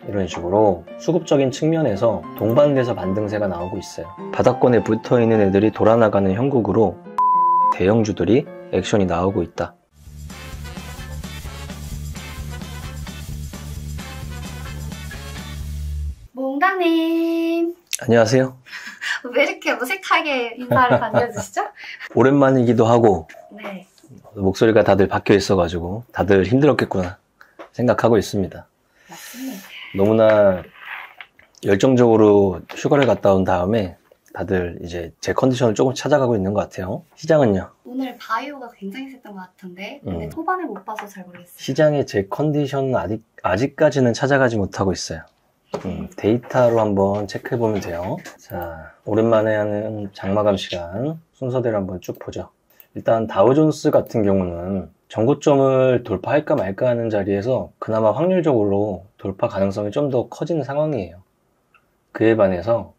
이런 식으로 수급적인 측면에서 동반돼서 반등세가 나오고 있어요. 바닥권에 붙어있는 애들이 돌아나가는 형국으로 대형주들이 액션이 나오고 있다. 몽다님 안녕하세요. 왜 이렇게 어색하게 인사를 건네주시죠? 오랜만이기도 하고 네. 목소리가 다들 바뀌어 있어가지고 다들 힘들었겠구나 생각하고 있습니다. 맞습니다. 너무나 열정적으로 휴가를 갔다 온 다음에 다들 이제 제 컨디션을 조금 찾아가고 있는 것 같아요. 시장은요? 오늘 바이오가 굉장히 셌던 것 같은데 근데 초반에 못 봐서 잘 모르겠어요. 시장의 제 컨디션은 아직까지는 찾아가지 못하고 있어요. 데이터로 한번 체크해보면 돼요. 자, 오랜만에 하는 장마감 시간 순서대로 한번 쭉 보죠. 일단 다우존스 같은 경우는 전고점을 돌파할까 말까 하는 자리에서 그나마 확률적으로 돌파 가능성이 좀 더 커지는 상황이에요. 그에 반해서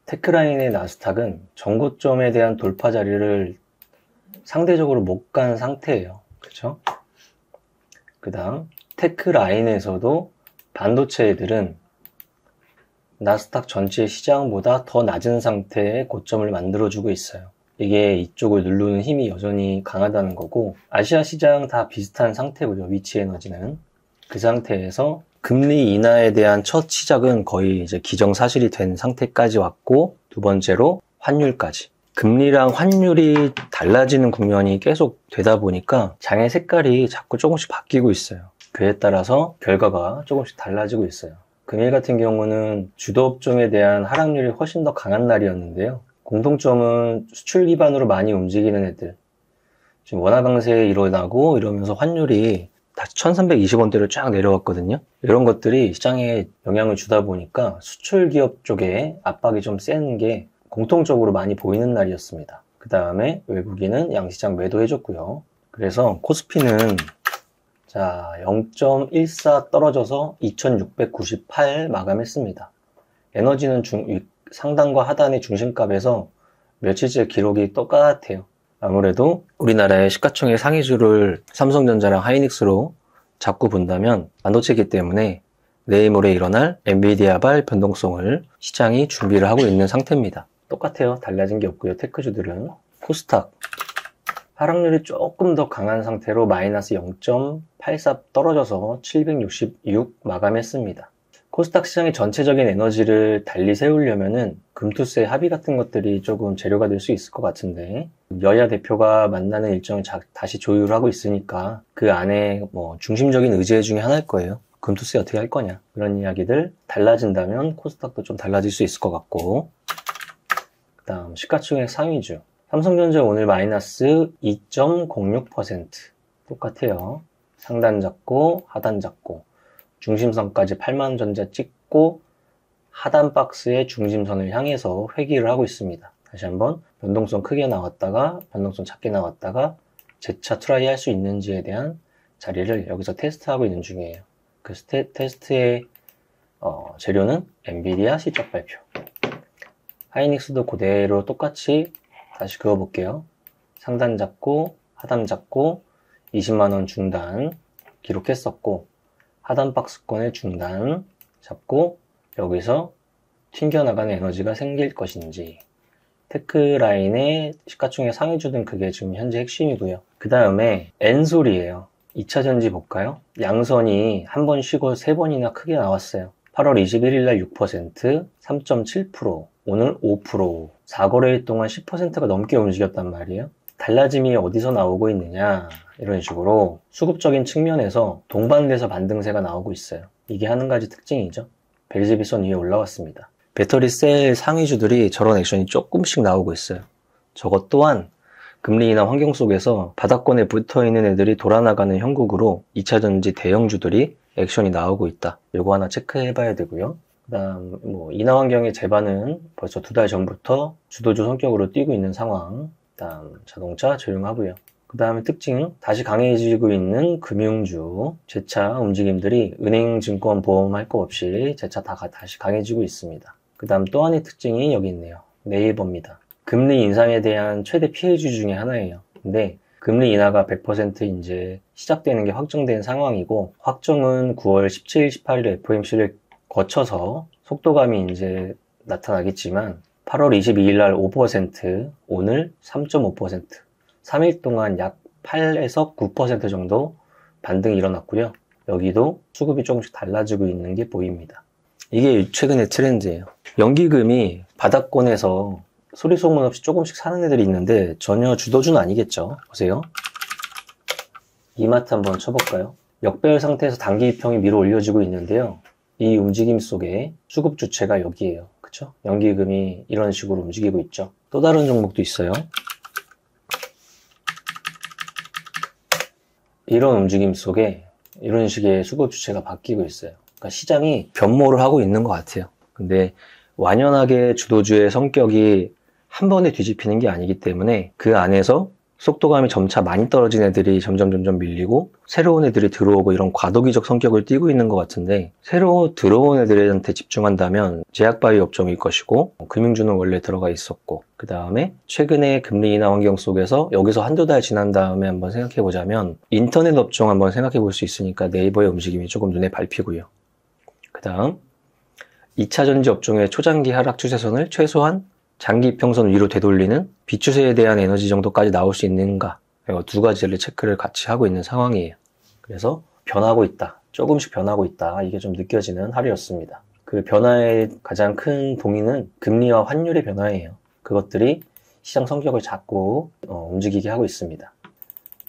테크라인의 나스닥은 전고점에 대한 돌파 자리를 상대적으로 못 간 상태예요. 그렇죠? 그 다음 테크라인에서도 반도체 애들은 나스닥 전체 시장보다 더 낮은 상태의 고점을 만들어주고 있어요. 이게 이쪽을 누르는 힘이 여전히 강하다는 거고, 아시아 시장 다 비슷한 상태고요. 위치 에너지는. 그 상태에서 금리 인하에 대한 첫 시작은 거의 이제 기정사실이 된 상태까지 왔고, 두 번째로 환율까지. 금리랑 환율이 달라지는 국면이 계속 되다 보니까 장의 색깔이 자꾸 조금씩 바뀌고 있어요. 그에 따라서 결과가 조금씩 달라지고 있어요. 금일 같은 경우는 주도업종에 대한 하락률이 훨씬 더 강한 날이었는데요. 공통점은 수출 기반으로 많이 움직이는 애들. 지금 원화 강세 일어나고 이러면서 환율이 다시 1320원대로 쫙 내려왔거든요. 이런 것들이 시장에 영향을 주다 보니까 수출 기업 쪽에 압박이 좀 센 게 공통적으로 많이 보이는 날이었습니다. 그 다음에 외국인은 양시장 매도해줬고요. 그래서 코스피는 자, 0.14 떨어져서 2698 마감했습니다. 에너지는 상단과 하단의 중심값에서 며칠째 기록이 똑같아요. 아무래도 우리나라의 시가총액 상위주를 삼성전자랑 하이닉스로 잡고 본다면 반도체이기 때문에 내일 모레 일어날 엔비디아발 변동성을 시장이 준비를 하고 있는 상태입니다. 똑같아요. 달라진 게 없고요. 테크주들은. 코스닥 하락률이 조금 더 강한 상태로 마이너스 0.84 떨어져서 766 마감했습니다. 코스닥 시장의 전체적인 에너지를 달리 세우려면은 금투세 합의 같은 것들이 조금 재료가 될 수 있을 것 같은데, 여야 대표가 만나는 일정을 다시 조율하고 있으니까 그 안에 뭐 중심적인 의제 중에 하나일 거예요. 금투세 어떻게 할 거냐, 그런 이야기들 달라진다면 코스닥도 좀 달라질 수 있을 것 같고, 그 다음 시가총액 상위주 삼성전자 오늘 마이너스 2.06% 똑같아요. 상단 잡고 하단 잡고 중심선까지 8만전자 찍고 하단 박스의 중심선을 향해서 회귀를 하고 있습니다. 다시 한번 변동성 크게 나왔다가 변동성 작게 나왔다가 재차 트라이 할 수 있는지에 대한 자리를 여기서 테스트하고 있는 중이에요. 그 테스트의 재료는 엔비디아 실적 발표. 하이닉스도 그대로 똑같이 다시 그어볼게요. 상단 잡고 하단 잡고 20만원 중단 기록했었고, 하단 박스권의 중단 잡고 여기서 튕겨나가는 에너지가 생길 것인지, 테크라인의 시가총액 상위주든 그게 지금 현재 핵심이고요. 그 다음에 N솔이에요. 2차전지 볼까요? 양선이 한 번 쉬고 3번이나 크게 나왔어요. 8월 21일날 6%, 3.7%, 오늘 5%, 4거래일 동안 10%가 넘게 움직였단 말이에요. 달라짐이 어디서 나오고 있느냐, 이런 식으로 수급적인 측면에서 동반돼서 반등세가 나오고 있어요. 이게 한 가지 특징이죠. 120일선 위에 올라왔습니다. 배터리 셀 상위주들이 저런 액션이 조금씩 나오고 있어요. 저것 또한 금리 인하 환경 속에서 바닥권에 붙어있는 애들이 돌아나가는 형국으로 2차전지 대형주들이 액션이 나오고 있다. 이거 하나 체크해봐야 되고요. 그 다음 인하 환경의 제반은 벌써 2달 전부터 주도주 성격으로 뛰고 있는 상황. 그 다음 자동차 조용하고요. 그 다음에 특징, 다시 강해지고 있는 금융주 재차 움직임들이 은행, 증권, 보험 할 거 없이 재차 다시 강해지고 있습니다. 그 다음 또 하나의 특징이 여기 있네요. 네이버입니다. 금리 인상에 대한 최대 피해주 중에 하나예요. 근데 금리 인하가 100% 이제 시작되는 게 확정된 상황이고, 확정은 9월 17, 18일 FOMC를 거쳐서 속도감이 이제 나타나겠지만 8월 22일 날 5%, 오늘 3.5%, 3일 동안 약 8에서 9% 정도 반등이 일어났고요. 여기도 수급이 조금씩 달라지고 있는 게 보입니다. 이게 최근의 트렌드예요. 연기금이 바닥권에서 소리 소문 없이 조금씩 사는 애들이 있는데 전혀 주도주는 아니겠죠. 보세요. 이마트 한번 쳐볼까요? 역배열 상태에서 단기 이평이 밀어 올려지고 있는데요. 이 움직임 속에 수급 주체가 여기에요. 그쵸? 연기금이 이런 식으로 움직이고 있죠. 또 다른 종목도 있어요. 이런 움직임 속에 이런 식의 수급 주체가 바뀌고 있어요. 그러니까 시장이 변모를 하고 있는 것 같아요. 근데 완연하게 주도주의 성격이 한 번에 뒤집히는 게 아니기 때문에 그 안에서 속도감이 점차 많이 떨어진 애들이 점점 밀리고 새로운 애들이 들어오고 이런 과도기적 성격을 띠고 있는 것 같은데, 새로 들어온 애들한테 집중한다면 제약바이오 업종일 것이고, 금융주는 원래 들어가 있었고, 그 다음에 최근에 금리 인하 환경 속에서 여기서 한두 달 지난 다음에 한번 생각해 보자면 인터넷 업종 한번 생각해 볼 수 있으니까 네이버의 움직임이 조금 눈에 밟히고요. 그 다음 2차전지 업종의 초장기 하락 추세선을 최소한 장기 이평선 위로 되돌리는 비추세에 대한 에너지 정도까지 나올 수 있는가, 이 두 가지를 체크를 같이 하고 있는 상황이에요. 그래서 변하고 있다, 조금씩 변하고 있다, 이게 좀 느껴지는 하루였습니다. 그 변화의 가장 큰 동인은 금리와 환율의 변화예요. 그것들이 시장 성격을 자꾸 움직이게 하고 있습니다.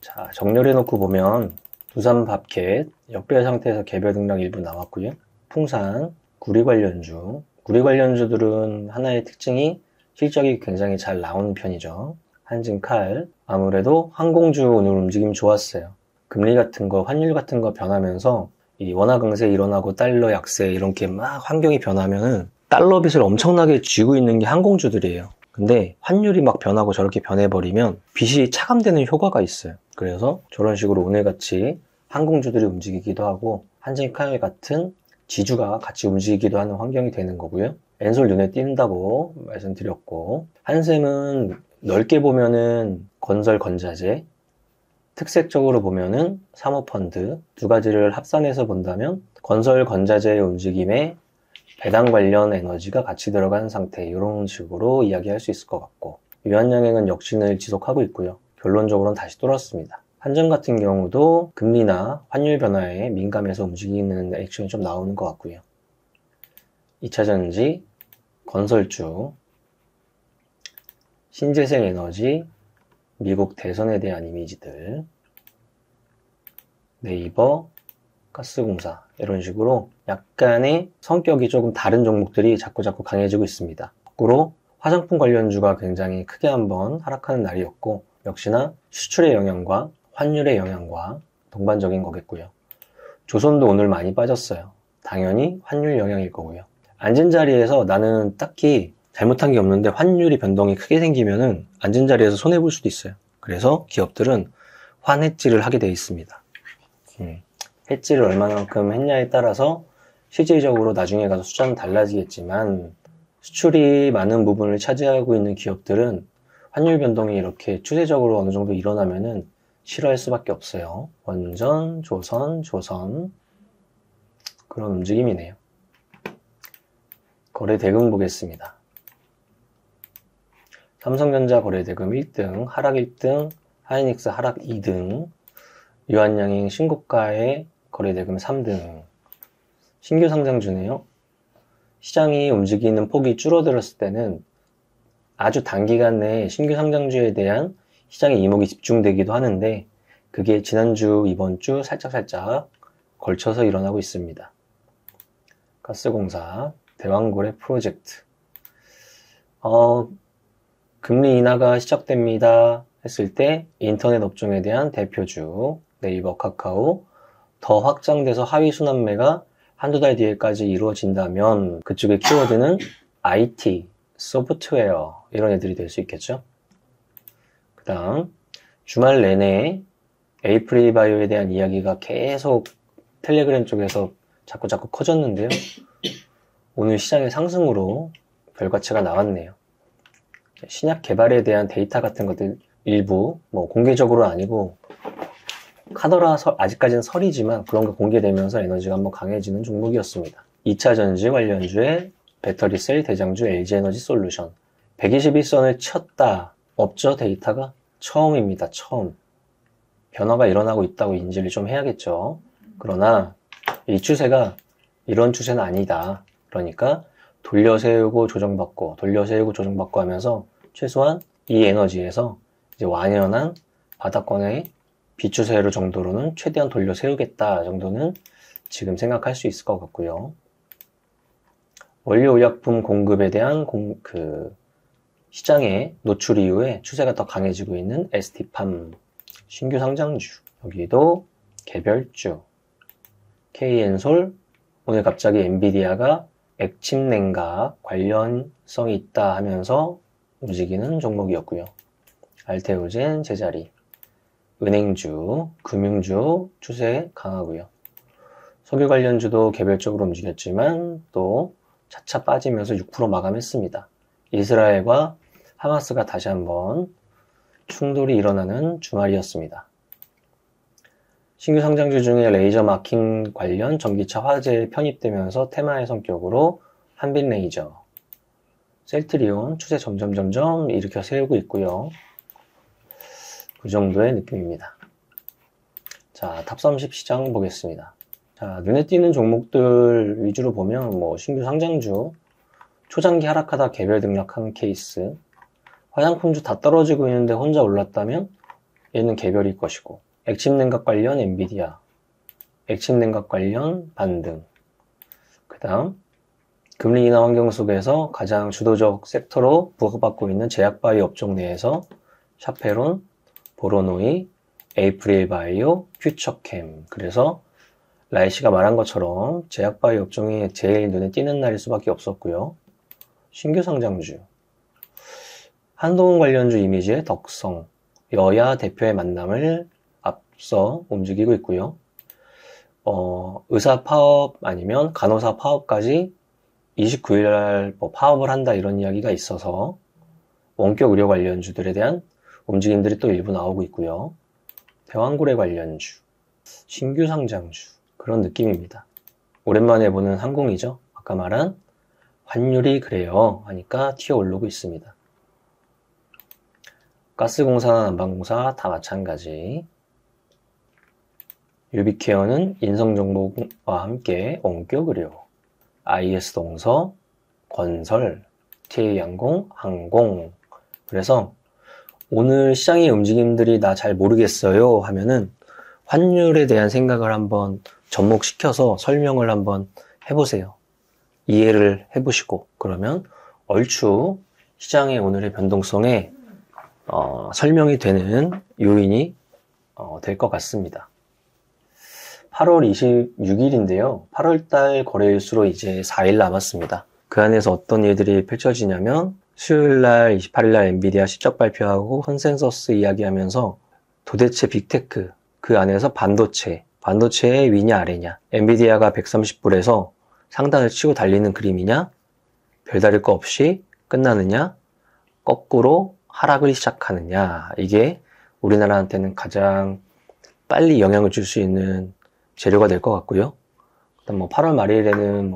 자, 정렬해 놓고 보면 두산밥켓 역배열 상태에서 개별 등락 일부 나왔고요. 풍산, 구리 관련주들은 하나의 특징이 실적이 굉장히 잘 나오는 편이죠. 한진칼, 아무래도 항공주 오늘 움직임이 좋았어요. 금리 같은 거, 환율 같은 거 변하면서 이 원화 강세 일어나고 달러 약세 이렇게 막 환경이 변하면은 달러 빚을 엄청나게 쥐고 있는 게 항공주들이에요. 근데 환율이 막 변하고 저렇게 변해버리면 빚이 차감되는 효과가 있어요. 그래서 저런 식으로 오늘같이 항공주들이 움직이기도 하고 한진칼 같은 지주가 같이 움직이기도 하는 환경이 되는 거고요. 엔솔 눈에 띈다고 말씀드렸고, 한샘은 넓게 보면은 건설 건자재, 특색적으로 보면은 사모펀드, 두 가지를 합산해서 본다면 건설 건자재의 움직임에 배당 관련 에너지가 같이 들어간 상태, 이런 식으로 이야기할 수 있을 것 같고, 유한양행은 역신을 지속하고 있고요. 결론적으로는 다시 뚫었습니다. 한전 같은 경우도 금리나 환율 변화에 민감해서 움직이는 액션이 좀 나오는 것 같고요. 2차전지, 건설주, 신재생에너지, 미국 대선에 대한 이미지들, 네이버, 가스공사, 이런 식으로 약간의 성격이 조금 다른 종목들이 자꾸 강해지고 있습니다. 거꾸로 화장품 관련주가 굉장히 크게 한번 하락하는 날이었고, 역시나 수출의 영향과 환율의 영향과 동반적인 거겠고요. 조선도 오늘 많이 빠졌어요. 당연히 환율 영향일 거고요. 앉은 자리에서 나는 딱히 잘못한 게 없는데 환율이 변동이 크게 생기면은 앉은 자리에서 손해볼 수도 있어요. 그래서 기업들은 환해지를 하게 되어 있습니다. 해지를 얼마만큼 했냐에 따라서 실질적으로 나중에 가서 숫자는 달라지겠지만, 수출이 많은 부분을 차지하고 있는 기업들은 환율 변동이 이렇게 추세적으로 어느 정도 일어나면은 싫어할 수밖에 없어요. 원전, 조선 그런 움직임이네요. 거래대금 보겠습니다. 삼성전자 거래대금 1등, 하락 1등, 하이닉스 하락 2등, 유한양행 신고가의 거래대금 3등. 신규 상장주네요. 시장이 움직이는 폭이 줄어들었을 때는 아주 단기간 내에 신규 상장주에 대한 시장의 이목이 집중되기도 하는데, 그게 지난주, 이번주 살짝 걸쳐서 일어나고 있습니다. 가스공사, 대왕고래 프로젝트. 금리 인하가 시작됩니다 했을 때 인터넷 업종에 대한 대표주, 네이버, 카카오, 더 확장돼서 하위 순환매가 한두 달 뒤에까지 이루어진다면 그쪽의 키워드는 IT, 소프트웨어, 이런 애들이 될 수 있겠죠. 그 다음 주말 내내 에이프리바이오에 대한 이야기가 계속 텔레그램 쪽에서 자꾸 커졌는데요. 오늘 시장의 상승으로 결과치가 나왔네요. 신약 개발에 대한 데이터 같은 것들 일부, 공개적으로는 아니고 카더라 아직까지는 설이지만 그런 거 공개되면서 에너지가 한번 강해지는 종목이었습니다. 2차 전지 관련주의 배터리셀 대장주 LG에너지 솔루션 121선을 쳤다. 없죠 데이터가? 처음입니다. 처음. 변화가 일어나고 있다고 인지를 좀 해야겠죠. 그러나 이 추세가 이런 추세는 아니다. 그러니까 돌려세우고 조정받고 돌려세우고 조정받고 하면서 최소한 이 에너지에서 이제 완연한 바닥권의 비추세로 정도로는 최대한 돌려세우겠다 정도는 지금 생각할 수 있을 것 같고요. 원료의약품 공급에 대한 시장의 노출 이후에 추세가 더 강해지고 있는 ST팜 신규 상장주, 여기도 개별주, KN솔, 오늘 갑자기 엔비디아가 액침 냉각 관련성이 있다 하면서 움직이는 종목이었고요. 알테오젠 제자리, 은행주, 금융주 추세 강하고요. 석유 관련주도 개별적으로 움직였지만 또 차차 빠지면서 6% 마감했습니다. 이스라엘과 하마스가 다시 한번 충돌이 일어나는 주말이었습니다. 신규 상장주 중에 레이저 마킹 관련 전기차 화재에 편입되면서 테마의 성격으로 한빛레이저, 셀트리온 추세 점점 일으켜 세우고 있고요. 그 정도의 느낌입니다. 자, 탑30 시장 보겠습니다. 자, 눈에 띄는 종목들 위주로 보면 뭐 신규 상장주, 초장기 하락하다 개별 등락한 케이스, 화장품주 다 떨어지고 있는데 혼자 올랐다면 얘는 개별일 것이고, 액침 냉각 관련 엔비디아, 액침 냉각 관련 반등, 그 다음 금리 인하 환경 속에서 가장 주도적 섹터로 부각받고 있는 제약바이오 업종 내에서 샤페론, 보로노이, 에이프릴 바이오, 퓨처캠. 그래서 라이씨가 말한 것처럼 제약바이오 업종이 제일 눈에 띄는 날일 수밖에 없었고요. 신규 상장주, 한동훈 관련주 이미지의 덕성, 여야 대표의 만남을 앞서 움직이고 있고요. 의사 파업 아니면 간호사 파업까지 29일날 파업을 한다 이런 이야기가 있어서 원격 의료 관련주들에 대한 움직임들이 또 일부 나오고 있고요. 대왕고래 관련주, 신규 상장주 그런 느낌입니다. 오랜만에 보는 항공이죠. 아까 말한 환율이 그래요 하니까 튀어 오르고 있습니다. 가스공사나 난방공사 다 마찬가지. 유비케어는 인성정보와 함께 원격 의료, IS동서, 건설, TA양공, 항공. 그래서 오늘 시장의 움직임들이 나 잘 모르겠어요 하면은 환율에 대한 생각을 한번 접목시켜서 설명을 한번 해보세요. 이해를 해보시고 그러면 얼추 시장의 오늘의 변동성에 설명이 되는 요인이 될 것 같습니다. 8월 26일인데요. 8월달 거래일수로 이제 4일 남았습니다. 그 안에서 어떤 일들이 펼쳐지냐면 수요일날 28일날 엔비디아 실적 발표하고 컨센서스 이야기하면서 도대체 빅테크 그 안에서 반도체의 위냐 아래냐, 엔비디아가 130불에서 상단을 치고 달리는 그림이냐, 별다를 거 없이 끝나느냐, 거꾸로 하락을 시작하느냐, 이게 우리나라한테는 가장 빨리 영향을 줄 수 있는 재료가 될 것 같고요. 일단 8월 말일에는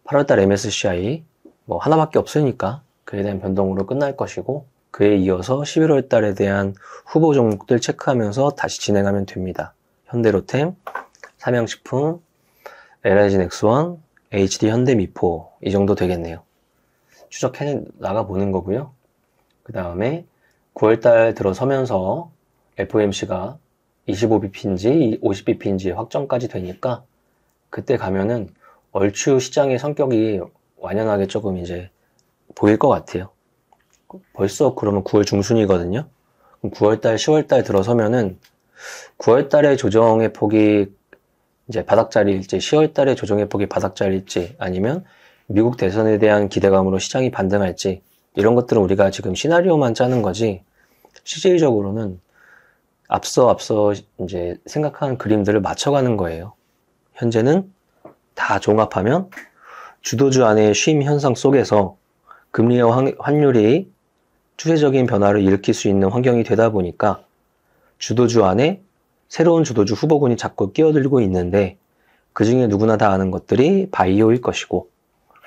8월달 MSCI 하나밖에 없으니까 그에 대한 변동으로 끝날 것이고, 그에 이어서 11월 달에 대한 후보 종목들 체크하면서 다시 진행하면 됩니다. 현대로템, 삼양식품, LIG넥스원, HD 현대미포 이 정도 되겠네요. 추적해 나가보는 거고요. 그 다음에 9월달 들어서면서 FOMC가 25bp인지 50bp인지 확정까지 되니까 그때 가면은 얼추 시장의 성격이 완연하게 조금 이제 보일 것 같아요. 벌써 그러면 9월 중순이거든요. 그럼 9월달, 10월달 들어서면은 9월달의 조정의 폭이 이제 바닥자리일지 10월달의 조정의 폭이 바닥자리일지 아니면 미국 대선에 대한 기대감으로 시장이 반등할지 이런 것들은 우리가 지금 시나리오만 짜는 거지 실질적으로는 앞서 이제 생각하는 그림들을 맞춰가는 거예요. 현재는 다 종합하면 주도주 안의 쉼 현상 속에서 금리와 환율이 추세적인 변화를 일으킬 수 있는 환경이 되다 보니까 주도주 안에 새로운 주도주 후보군이 자꾸 끼어들고 있는데 그 중에 누구나 다 아는 것들이 바이오일 것이고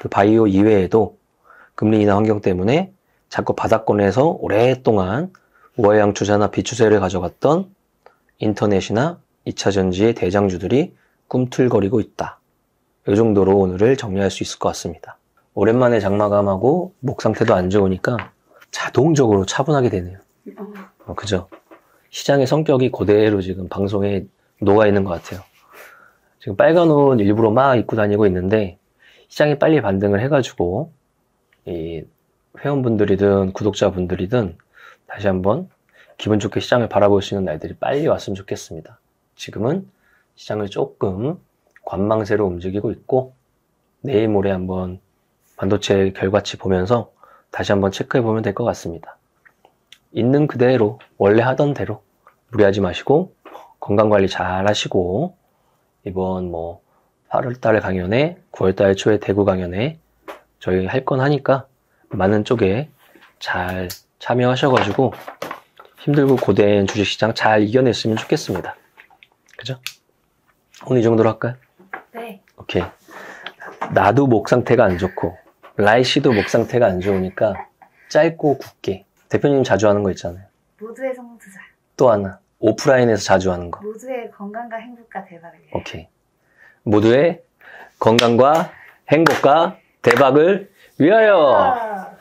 그 바이오 이외에도 금리 인하 환경 때문에 자꾸 바닥권에서 오랫동안 우하향 투자나 비추세를 가져갔던 인터넷이나 2차전지의 대장주들이 꿈틀거리고 있다. 이 정도로 오늘을 정리할 수 있을 것 같습니다. 오랜만에 장마감하고 목 상태도 안 좋으니까 자동적으로 차분하게 되네요. 그죠? 시장의 성격이 그대로 지금 방송에 녹아있는 것 같아요. 지금 빨간 옷 일부러 막 입고 다니고 있는데 시장이 빨리 반등을 해가지고 이 회원분들이든 구독자분들이든 다시 한번 기분 좋게 시장을 바라볼 수 있는 날들이 빨리 왔으면 좋겠습니다. 지금은 시장을 조금 관망세로 움직이고 있고 내일 모레 한번 반도체 결과치 보면서 다시 한번 체크해 보면 될 것 같습니다. 있는 그대로 원래 하던 대로 무리하지 마시고 건강관리 잘 하시고 이번 8월달 강연에 9월달 초에 대구 강연에 저희 할 건 하니까 많은 쪽에 잘 참여하셔가지고 힘들고 고된 주식시장 잘 이겨냈으면 좋겠습니다. 그죠? 오늘 이 정도로 할까요? 네. 오케이. 나도 목 상태가 안 좋고 라이 씨도 목 상태가 안 좋으니까 짧고 굵게 대표님 자주 하는 거 있잖아요. 모두의 성공 투자. 또 하나 오프라인에서 자주 하는 거. 모두의 건강과 행복과 대박을 위해. 오케이. 모두의 건강과 행복과 대박을 위하여.